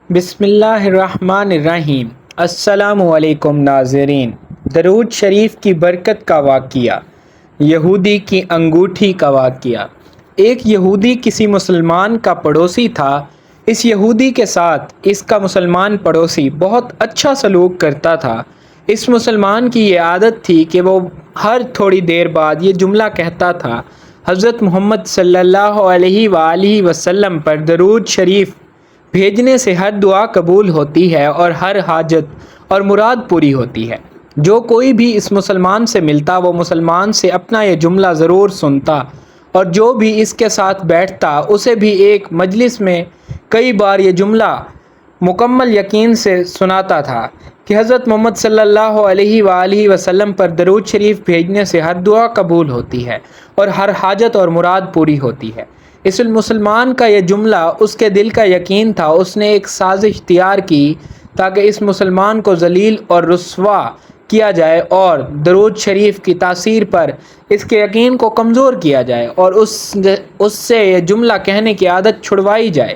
بسم اللہ الرحمن الرحیم۔ السلام علیکم ناظرین۔ درود شریف کی برکت کا واقعہ، یہودی کی انگوٹھی کا واقعہ۔ ایک یہودی کسی مسلمان کا پڑوسی تھا۔ اس یہودی کے ساتھ اس کا مسلمان پڑوسی بہت اچھا سلوک کرتا تھا۔ اس مسلمان کی یہ عادت تھی کہ وہ ہر تھوڑی دیر بعد یہ جملہ کہتا تھا: حضرت محمد صلی اللہ علیہ وآلہ وسلم پر درود شریف بھیجنے سے ہر دعا قبول ہوتی ہے اور ہر حاجت اور مراد پوری ہوتی ہے۔ جو کوئی بھی اس مسلمان سے ملتا وہ مسلمان سے اپنا یہ جملہ ضرور سنتا، اور جو بھی اس کے ساتھ بیٹھتا اسے بھی ایک مجلس میں کئی بار یہ جملہ مکمل یقین سے سناتا تھا کہ حضرت محمد صلی اللہ علیہ وآلہ وسلم پر درود شریف بھیجنے سے ہر دعا قبول ہوتی ہے اور ہر حاجت اور مراد پوری ہوتی ہے۔ اس مسلمان کا یہ جملہ اس کے دل کا یقین تھا۔ اس نے ایک سازش تیار کی تاکہ اس مسلمان کو ذلیل اور رسوا کیا جائے اور درود شریف کی تاثیر پر اس کے یقین کو کمزور کیا جائے اور اس سے یہ جملہ کہنے کی عادت چھڑوائی جائے۔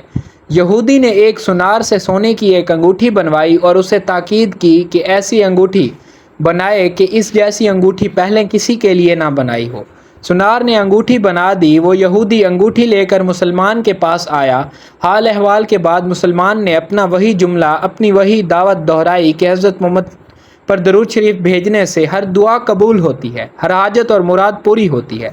یہودی نے ایک سنار سے سونے کی ایک انگوٹھی بنوائی اور اسے تاکید کی کہ ایسی انگوٹھی بنائے کہ اس جیسی انگوٹھی پہلے کسی کے لیے نہ بنائی ہو۔ سنار نے انگوٹھی بنا دی۔ وہ یہودی انگوٹھی لے کر مسلمان کے پاس آیا۔ حال احوال کے بعد مسلمان نے اپنا وہی جملہ، اپنی وہی دعوت دہرائی کہ حضرت محمد پر درود شریف بھیجنے سے ہر دعا قبول ہوتی ہے، ہر حاجت اور مراد پوری ہوتی ہے۔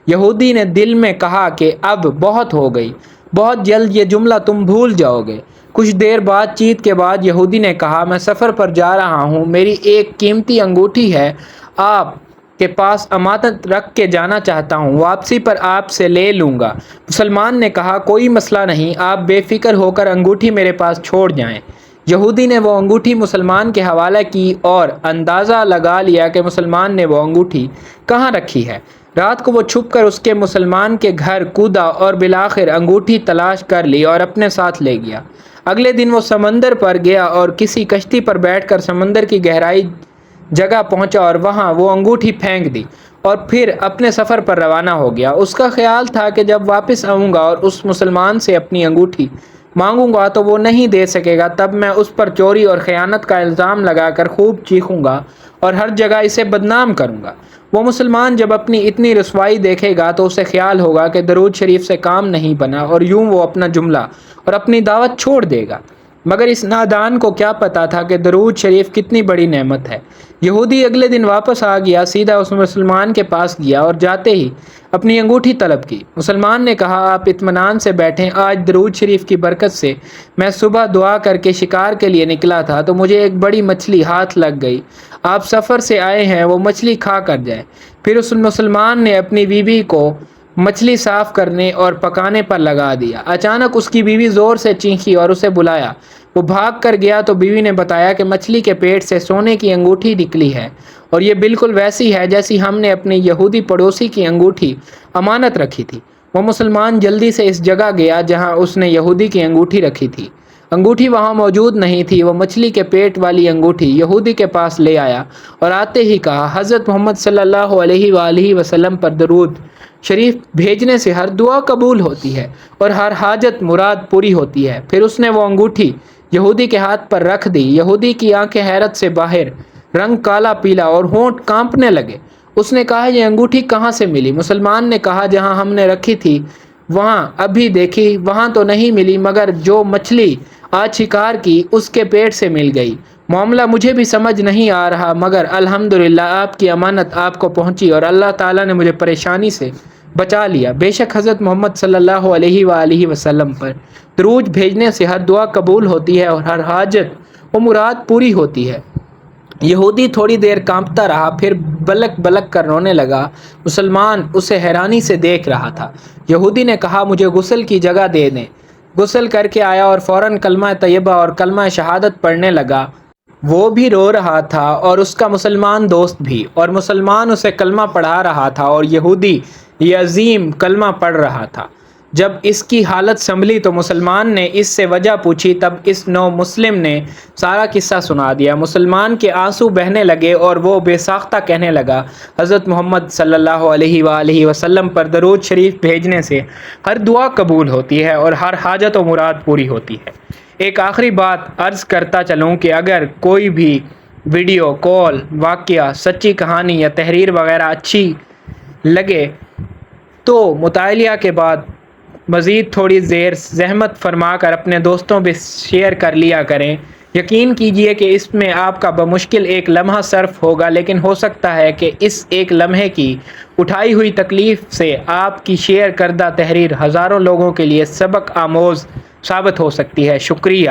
یہودی نے دل میں کہا کہ اب بہت ہو گئی، بہت جلد یہ جملہ تم بھول جاؤ گے۔ کچھ دیر بات چیت کے بعد یہودی نے کہا: میں سفر پر جا رہا ہوں، میری ایک قیمتی انگوٹھی ہے، آپ کے پاس امانت رکھ کے جانا چاہتا ہوں، واپسی پر آپ سے لے لوں گا۔ مسلمان نے کہا: کوئی مسئلہ نہیں، آپ بے فکر ہو کر انگوٹھی میرے پاس چھوڑ جائیں۔ یہودی نے وہ انگوٹھی مسلمان کے حوالے کی اور اندازہ لگا لیا کہ مسلمان نے وہ انگوٹھی کہاں رکھی ہے۔ رات کو وہ چھپ کر اس کے مسلمان کے گھر کودا اور بالآخر انگوٹھی تلاش کر لی اور اپنے ساتھ لے گیا۔ اگلے دن وہ سمندر پر گیا اور کسی کشتی پر بیٹھ کر سمندر کی گہرائی جگہ پہنچا اور وہاں وہ انگوٹھی پھینک دی اور پھر اپنے سفر پر روانہ ہو گیا۔ اس کا خیال تھا کہ جب واپس آؤں گا اور اس مسلمان سے اپنی انگوٹھی مانگوں گا تو وہ نہیں دے سکے گا، تب میں اس پر چوری اور خیانت کا الزام لگا کر خوب چیخوں گا اور ہر جگہ اسے بدنام کروں گا۔ وہ مسلمان جب اپنی اتنی رسوائی دیکھے گا تو اسے خیال ہوگا کہ درود شریف سے کام نہیں بنا اور یوں وہ اپنا جملہ اور اپنی دعوت چھوڑ دے گا۔ مگر اس نادان کو کیا پتا تھا کہ درود شریف کتنی بڑی نعمت ہے۔ یہودی اگلے دن واپس آ گیا، سیدھا اس مسلمان کے پاس گیا اور جاتے ہی اپنی انگوٹھی طلب کی۔ مسلمان نے کہا: آپ اطمینان سے بیٹھیں، آج درود شریف کی برکت سے میں صبح دعا کر کے شکار کے لیے نکلا تھا تو مجھے ایک بڑی مچھلی ہاتھ لگ گئی۔ آپ سفر سے آئے ہیں، وہ مچھلی کھا کر جائے۔ پھر اس مسلمان نے اپنی بیوی کو مچھلی صاف کرنے اور پکانے پر لگا دیا۔ اچانک اس کی بیوی زور سے چیخی اور اسے بلایا۔ وہ بھاگ کر گیا تو بیوی نے بتایا کہ مچھلی کے پیٹ سے سونے کی انگوٹھی نکلی ہے اور یہ بالکل ویسی ہے جیسی ہم نے اپنے یہودی پڑوسی کی انگوٹھی امانت رکھی تھی۔ وہ مسلمان جلدی سے اس جگہ گیا جہاں اس نے یہودی کی انگوٹھی رکھی تھی۔ انگوٹھی وہاں موجود نہیں تھی۔ وہ مچھلی کے پیٹ والی انگوٹھی یہودی کے پاس لے آیا اور آتے ہی کہا: حضرت محمد صلی اللہ علیہ وآلہ وسلم پر درود شریف بھیجنے سے ہر دعا قبول ہوتی ہے اور ہر حاجت مراد پوری ہوتی ہے۔ پھر اس نے وہ انگوٹھی یہودی کے ہاتھ پر رکھ دی۔ یہودی کی آنکھیں حیرت سے باہر، رنگ کالا پیلا اور ہونٹ کانپنے لگے۔ اس نے کہا: یہ انگوٹھی کہاں سے ملی؟ مسلمان نے کہا: جہاں ہم نے رکھی تھی وہاں ابھی دیکھی، وہاں تو نہیں ملی، مگر جو مچھلی آج شکار کی اس کے پیٹ سے مل گئی۔ معاملہ مجھے بھی سمجھ نہیں آ رہا، مگر الحمدللہ آپ کی امانت آپ کو پہنچی اور اللہ تعالیٰ نے مجھے پریشانی سے بچا لیا۔ بے شک حضرت محمد صلی اللہ علیہ وآلہ وسلم پر درود بھیجنے سے ہر دعا قبول ہوتی ہے اور ہر حاجت و مراد پوری ہوتی ہے۔ یہودی تھوڑی دیر کانپتا رہا، پھر بلک بلک کر رونے لگا۔ مسلمان اسے حیرانی سے دیکھ رہا تھا۔ یہودی نے کہا: مجھے غسل کی جگہ دے دیں۔ غسل کر کے آیا اور فوراً کلمہ طیبہ اور کلمہ شہادت پڑھنے لگا۔ وہ بھی رو رہا تھا اور اس کا مسلمان دوست بھی، اور مسلمان اسے کلمہ پڑھا رہا تھا اور یہودی یہ عظیم کلمہ پڑھ رہا تھا۔ جب اس کی حالت سنبھلی تو مسلمان نے اس سے وجہ پوچھی، تب اس نو مسلم نے سارا قصہ سنا دیا۔ مسلمان کے آنسو بہنے لگے اور وہ بے ساختہ کہنے لگا: حضرت محمد صلی اللہ علیہ وآلہ وسلم پر درود شریف بھیجنے سے ہر دعا قبول ہوتی ہے اور ہر حاجت و مراد پوری ہوتی ہے۔ ایک آخری بات عرض کرتا چلوں کہ اگر کوئی بھی ویڈیو کال، واقعہ، سچی کہانی یا تحریر وغیرہ اچھی لگے تو مطالعہ کے بعد مزید تھوڑی دیر زحمت فرما کر اپنے دوستوں پہ شیئر کر لیا کریں۔ یقین کیجئے کہ اس میں آپ کا بمشکل ایک لمحہ صرف ہوگا، لیکن ہو سکتا ہے کہ اس ایک لمحے کی اٹھائی ہوئی تکلیف سے آپ کی شیئر کردہ تحریر ہزاروں لوگوں کے لیے سبق آموز ثابت ہو سکتی ہے۔ شکریہ۔